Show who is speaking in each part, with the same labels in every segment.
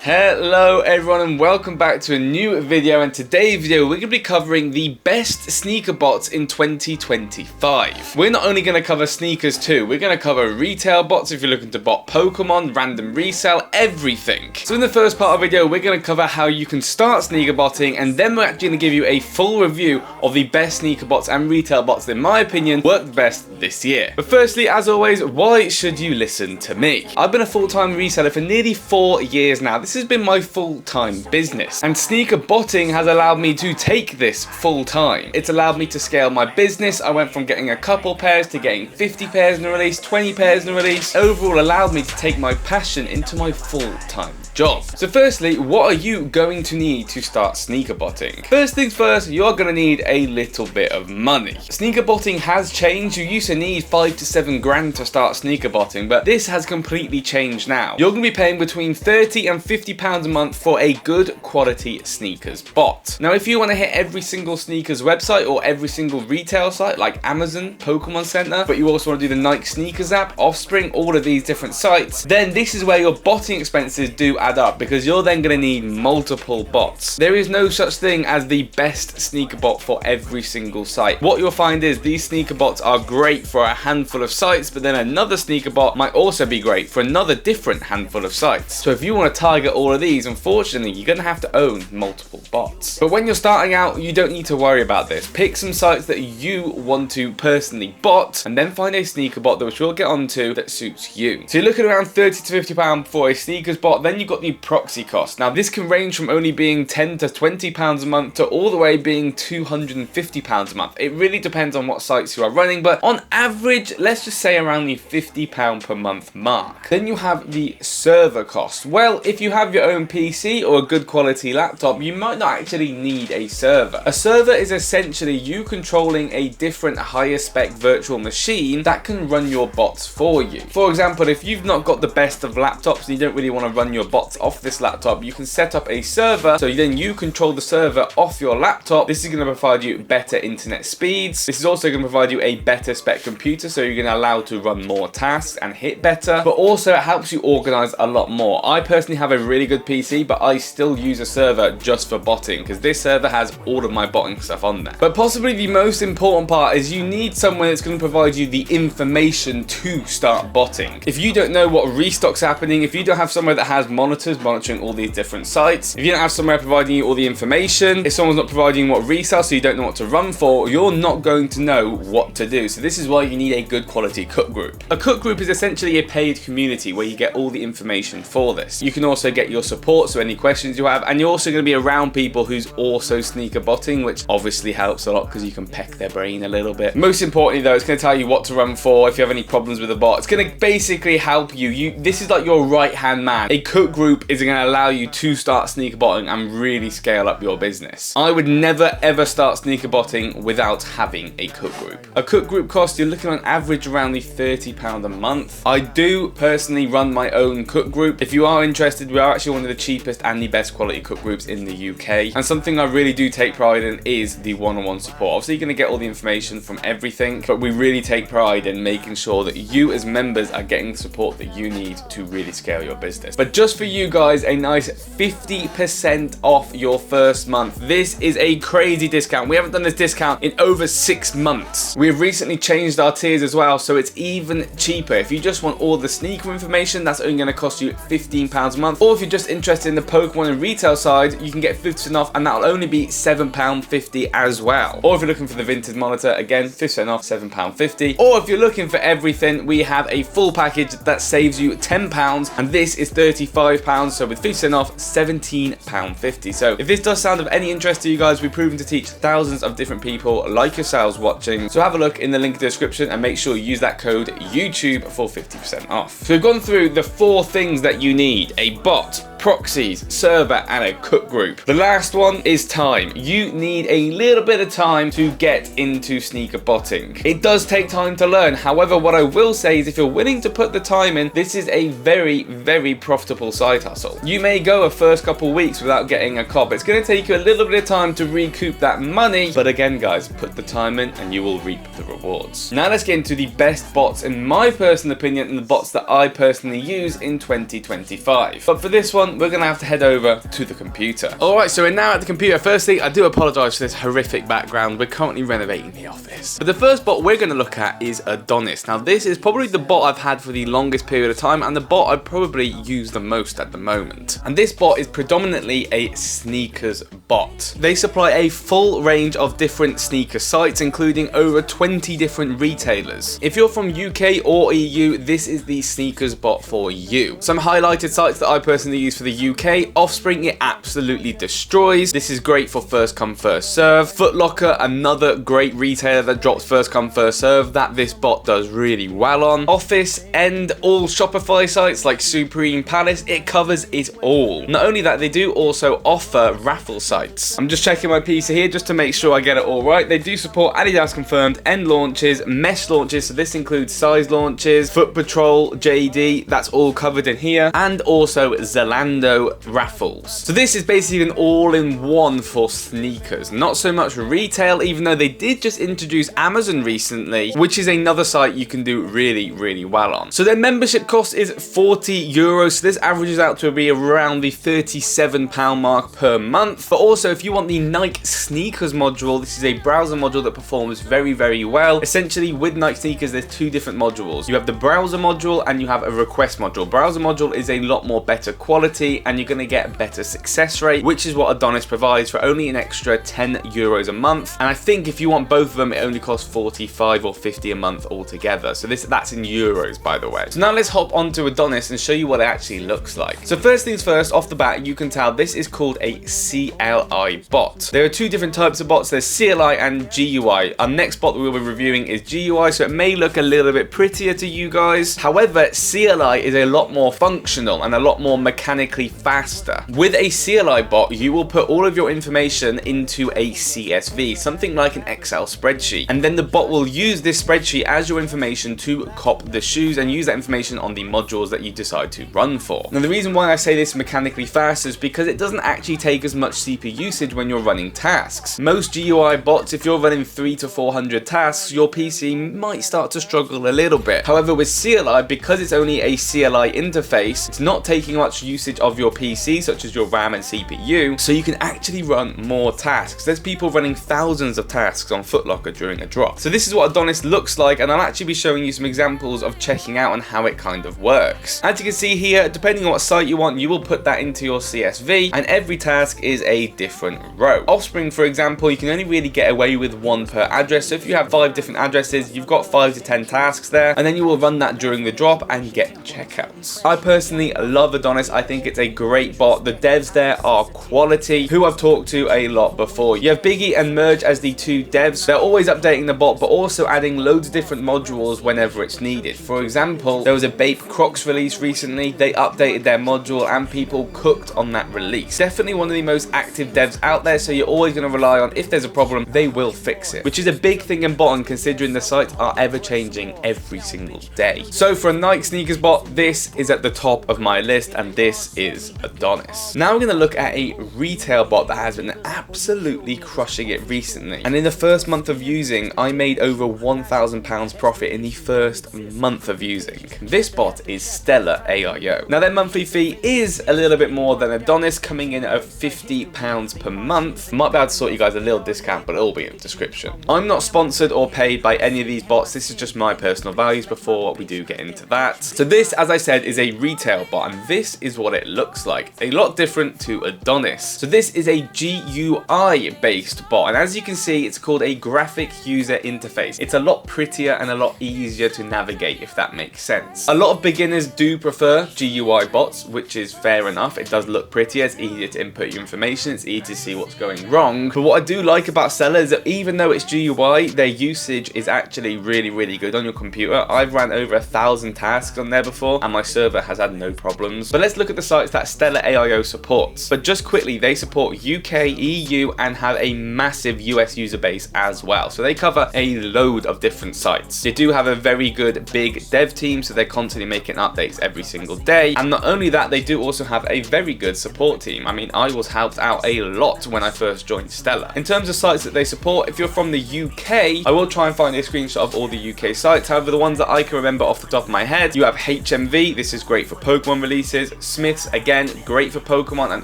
Speaker 1: Hello everyone and welcome back to a new video, and today's video we're going to be covering the best sneaker bots in 2025. We're not only going to cover sneakers too, we're going to cover retail bots if you're looking to bot Pokemon, random resale, everything. So in the first part of the video we're going to cover how you can start sneaker botting, and then we're actually going to give you a full review of the best sneaker bots and retail bots that in my opinion worked best this year. But firstly, as always, why should you listen to me? I've been a full-time reseller for nearly 4 years now. This has been my full-time business, and sneaker botting has allowed me to take this full-time. It's allowed me to scale my business. I went from getting a couple pairs to getting 50 pairs in a release, 20 pairs in a release. Overall allowed me to take my passion into my full-time job. So firstly, what are you going to need to start sneaker botting? First things first, you're going to need a little bit of money. Sneaker botting has changed. You used to need 5 to 7 grand to start sneaker botting, but this has completely changed now. You're going to be paying between 30 and 50 pounds a month for a good quality sneakers bot. Now, if you want to hit every single sneakers website or every single retail site like Amazon, Pokemon Center, but you also want to do the Nike sneakers app, Offspring, all of these different sites, then this is where your botting expenses do add up, because you're then going to need multiple bots. There is no such thing as the best sneaker bot for every single site. What you'll find is these sneaker bots are great for a handful of sites, but then another sneaker bot might also be great for another different handful of sites. So if you want to target all of these, unfortunately you're going to have to own multiple bots. But when you're starting out, you don't need to worry about this. Pick some sites that you want to personally bot, and then find a sneaker bot that which we'll get onto that suits you. So you're looking around 30 to 50 pounds for a sneakers bot. Then you've got the proxy cost. Now this can range from only being 10 to 20 pounds a month to all the way being 250 pounds a month. It really depends on what sites you are running, but on average, let's just say around the 50 pound per month mark. Then you have the server cost. Well, if you have your own PC or a good quality laptop, you might not actually need a server. A server is essentially you controlling a different higher spec virtual machine that can run your bots for you. For example, if you've not got the best of laptops and you don't really want to run your bots off this laptop, you can set up a server, so then you control the server off your laptop. This is going to provide you better internet speeds. This is also going to provide you a better spec computer, so you're going to allow to run more tasks and hit better, but also it helps you organize a lot more. I personally have a really good PC, but I still use a server just for botting, because this server has all of my botting stuff on there. But possibly the most important part is you need someone that's going to provide you the information to start botting. If you don't know what restock's happening, if you don't have somewhere that has monitors monitoring all these different sites, if you don't have somewhere providing you all the information, if someone's not providing you what resale, so you don't know what to run for, you're not going to know what to do. So this is why you need a good quality cook group. A cook group is essentially a paid community where you get all the information for this. You can also get your support, so any questions you have, and you're also going to be around people who's also sneaker botting, which obviously helps a lot because you can peck their brain a little bit. Most importantly though, it's going to tell you what to run for if you have any problems with a bot. It's going to basically help you. This is like your right hand man. A cook group is going to allow you to start sneaker botting and really scale up your business. I would never ever start sneaker botting without having a cook group. A cook group cost, you're looking on average around the £30 a month. I do personally run my own cook group. If you are interested, we are actually one of the cheapest and the best quality cook groups in the UK, and something I really do take pride in is the one-on-one support. Obviously you're going to get all the information from everything, but we really take pride in making sure that you as members are getting the support that you need to really scale your business. But just for you guys, a nice 50% off your first month. This is a crazy discount. We haven't done this discount in over 6 months. We've recently changed our tiers as well, so it's even cheaper. If you just want all the sneaker information, that's only going to cost you £15 a month. Or if you're just interested in the Pokemon and retail side, you can get 50% off, and that'll only be £7.50 as well. Or if you're looking for the vintage monitor, again, 50% off, £7.50. Or if you're looking for everything, we have a full package that saves you £10, and this is £35, so with 50% off, £17.50. So if this does sound of any interest to you guys, we've proven to teach thousands of different people like yourselves watching. So have a look in the link in the description and make sure you use that code YouTube for 50% off. So we've gone through the 4 things that you need: a bot, proxies, server, and a cook group. The last one is time. You need a little bit of time to get into sneaker botting. It does take time to learn. However, what I will say is if you're willing to put the time in, this is a very, very profitable side hustle. You may go a first couple weeks without getting a cop. It's going to take you a little bit of time to recoup that money, but again guys, put the time in and you will reap the rewards. Now let's get into the best bots in my personal opinion and the bots that I personally use in 2025. But for this one, one, we're going to have to head over to the computer. Alright, so we're now at the computer. Firstly, I do apologise for this horrific background. We're currently renovating the office. But the first bot we're going to look at is Adonis. Now, this is probably the bot I've had for the longest period of time and the bot I probably use the most at the moment. And this bot is predominantly a sneakers bot. They supply a full range of different sneaker sites, including over 20 different retailers. If you're from UK or EU, this is the sneakers bot for you. Some highlighted sites that I personally use for the UK: Offspring, it absolutely destroys. This is great for first come first serve. Foot Locker, another great retailer that drops first come first serve, that this bot does really well on. Office, and all Shopify sites like Supreme, Palace, it covers it all. Not only that, they do also offer raffle sites. I'm just checking my PC here just to make sure I get it all right. They do support Adidas confirmed, end launches, mesh launches, so this includes size launches, Foot Patrol, JD, that's all covered in here, and also Zalando raffles. So this is basically an all-in-one for sneakers. Not so much retail, even though they did just introduce Amazon recently, which is another site you can do really, really well on. So their membership cost is €40, so this averages out to be around the £37 mark per month. But also, if you want the Nike sneakers module, this is a browser module that performs very, very well. Essentially, with Nike sneakers, there's two different modules. You have the browser module and you have a request module. Browser module is a lot more better quality and you're going to get a better success rate, which is what Adonis provides for only an extra €10 a month. And I think if you want both of them, it only costs 45 or 50 a month altogether. So that's in euros, by the way. So now let's hop onto Adonis and show you what it actually looks like. So first things first, off the bat, you can tell this is called a CLI bot. There are two different types of bots. There's CLI and GUI. Our next bot that we'll be reviewing is GUI, so it may look a little bit prettier to you guys. However, CLI is a lot more functional and a lot more mechanically faster. With a CLI bot, you will put all of your information into a CSV, something like an Excel spreadsheet, and then the bot will use this spreadsheet as your information to cop the shoes and use that information on the modules that you decide to run for. Now, the reason why I say this mechanically fast is because it doesn't actually take as much CPU usage when you're running tasks. Most GUI bots, if you're running 300 to 400 tasks, your PC might start to struggle a little bit. However, with CLI, because it's only a CLI interface, it's not taking much usage of your PC, such as your RAM and CPU, so you can actually run more tasks. There's people running thousands of tasks on Foot Locker during a drop. So this is what Adonis looks like, and I'll actually be showing you some examples of checking out and how it kind of works. As you can see here, depending on what site you want, you will put that into your CSV, and every task is a different row. Offspring, for example, you can only really get away with one per address. So if you have 5 different addresses, you've got 5 to 10 tasks there, and then you will run that during the drop and get checkouts. I personally love Adonis. I think it's a great bot. The devs there are quality, who I've talked to a lot before. You have Biggie and Merge as the two devs. They're always updating the bot, but also adding loads of different modules whenever it's needed. For example, there was a Bape Crocs release recently. They updated their module and people cooked on that release. Definitely one of the most active devs out there, so you're always going to rely on, if there's a problem, they will fix it, which is a big thing in botting considering the sites are ever changing every single day. So for a Nike sneakers bot, this is at the top of my list, and this is Adonis. Now we're going to look at a retail bot that has been absolutely crushing it recently, and in the first month of using, I made over £1,000 profit in the first month of using. This bot is STELLAR AIO. Now their monthly fee is a little bit more than Adonis, coming in at £50 per month. Might be able to sort you guys a little discount, but it'll be in the description. I'm not sponsored or paid by any of these bots. This is just my personal values before we do get into that. So this, as I said, is a retail bot, and this is what it looks like. A lot different to Adonis. So this is a GUI based bot, and as you can see, it's called a graphic user interface. It's a lot prettier and a lot easier to navigate, if that makes sense. A lot of beginners do prefer GUI bots, which is fair enough. It does look prettier, it's easier to input your information, it's easy to see what's going wrong. But what I do like about STELLAR is that even though it's GUI, their usage is actually really, really good on your computer. I've ran over 1,000 tasks on there before, and my server has had no problems. But let's look at the sites that STELLAR AIO supports. But just quickly, they support UK, EU, and have a massive US user base as well. So they cover a load of different sites. They do have a very good big dev team, so they're constantly making updates every single day. And not only that, they do also have a very good support team. I mean, I was helped out a lot when I first joined Stellar. In terms of sites that they support, if you're from the UK, I will try and find a screenshot of all the UK sites. However, the ones that I can remember off the top of my head, you have HMV, this is great for Pokemon releases. Smiths, again, great for Pokemon and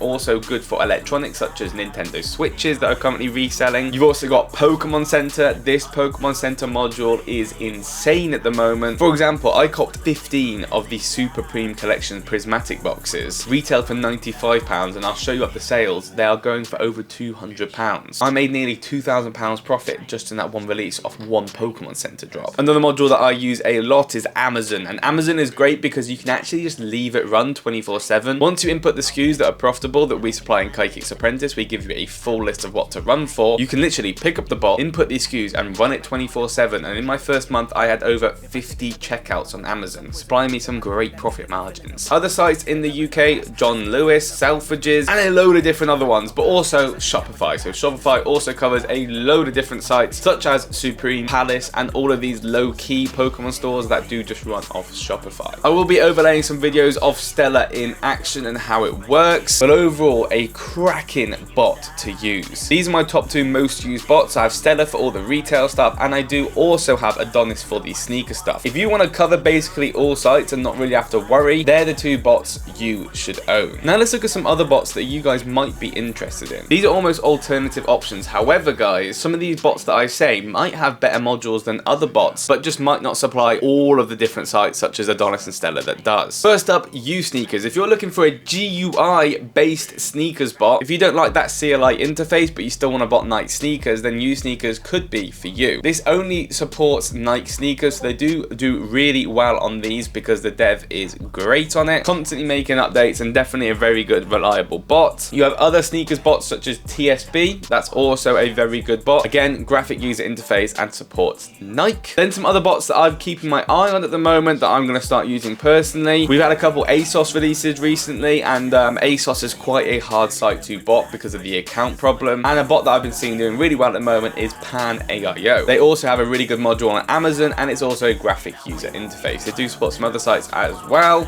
Speaker 1: also good for electronics such as Nintendo Switches that are currently reselling. You've also got Pokemon Center. This Pokemon Center module is insane at the moment. For example, I copped 15 of the Super Premium Collection prismatic boxes, retail for £95, and I'll show you up the sales. They are going for over £200. I made nearly £2,000 profit just in that one release off one Pokemon Center drop. Another module that I use a lot is Amazon, and Amazon is great because you can actually just leave it run 24/7. Once you input the SKUs that are profitable that we supply in KaiKicks Apprentice, we give you a full list of what to run for. You can literally pick up the bot, input these SKUs, and run it 24/7. And in my first month, I had over 50 checkouts on Amazon, supplying me some great profit margins. Other sites in the UK, John Lewis, Selfridges, and a load of different other ones, but also Shopify. So Shopify also covers a load of different sites, such as Supreme, Palace, and all of these low-key Pokemon stores that do just run off Shopify. I will be overlaying some videos of Stellar in action and how it works, but overall, a cracking bot to use. These are my top 2 most used bots. I have Stellar for all the retail stuff, and I do also have Adonis for the sneaker stuff. If you want to cover basically all sites and not really have to worry, they're the 2 bots you should own. Now let's look at some other bots that you guys might be interested in. These are almost alternative options. However, guys, some of these bots that I say might have better modules than other bots, but just might not supply all of the different sites such as Adonis and Stellar that does. First up, U-Sneakers. If you're looking for a GUI based sneakers bot, if you don't like that CLI interface but you still want to bot Nike sneakers, then U-Sneakers could be for you. This only supports Nike sneakers, so they do really well on these because the dev is great on it, constantly making updates, and definitely a very good reliable bot. You have other sneakers bots such as TSB, that's also a very good bot, again graphic user interface and supports Nike. Then some other bots that I'm keeping my eye on at the moment that I'm going to start using personally. We've had a couple ASOS releases recently, and ASOS is quite a hard site to bot because of the account problem, and a bot that I've been seeing doing really well at the moment is AIO. They also have a really good module on Amazon, and it's also a graphic user interface. They do support some other sites as well.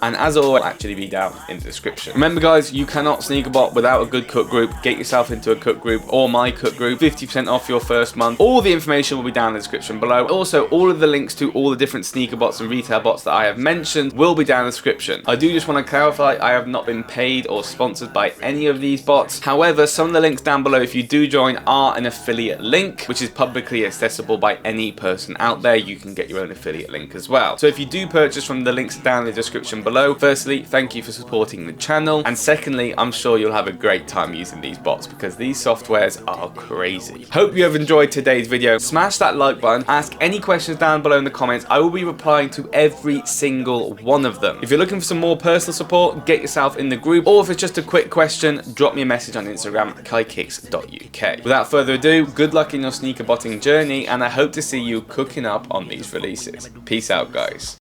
Speaker 1: And as always, will actually be down in the description. Remember guys, you cannot sneaker bot without a good cook group. Get yourself into a cook group or my cook group, 50% off your first month. All the information will be down in the description below. Also, all of the links to all the different sneaker bots and retail bots that I have mentioned will be down in the description. I do just want to clarify, I have not been paid or sponsored by any of these bots. However, some of the links down below, if you do join, are an affiliate link, which is publicly accessible by any person out there. You can get your own affiliate link as well. So if you do purchase from the links down in the description below, firstly, thank you for supporting the channel, and secondly, I'm sure you'll have a great time using these bots because these softwares are crazy. Hope you have enjoyed today's video. Smash that like button, ask any questions down below in the comments. I will be replying to every single one of them. If you're looking for some more personal support, get yourself in the group, or if it's just a quick question, drop me a message on Instagram, KaiKicks.uk. Without further ado, good luck in your sneaker botting journey, and I hope to see you cooking up on these releases. Peace out, guys.